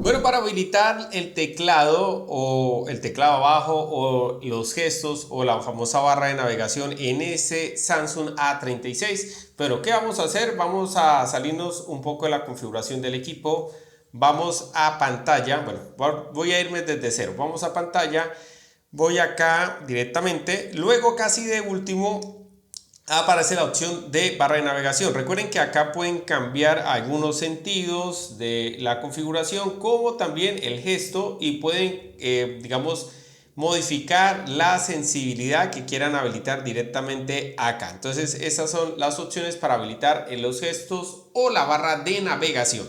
Bueno, para habilitar el teclado o el teclado abajo o los gestos o la famosa barra de navegación en ese Samsung A36. Pero ¿qué vamos a hacer? Vamos a salirnos un poco de la configuración del equipo. Vamos a pantalla. Bueno, voy a irme desde cero. Vamos a pantalla. Voy acá directamente. Luego casi de último aparece la opción de barra de navegación. Recuerden que acá pueden cambiar algunos sentidos de la configuración, como también el gesto, y pueden, digamos, modificar la sensibilidad que quieran habilitar directamente acá. Entonces, esas son las opciones para habilitar los gestos o la barra de navegación.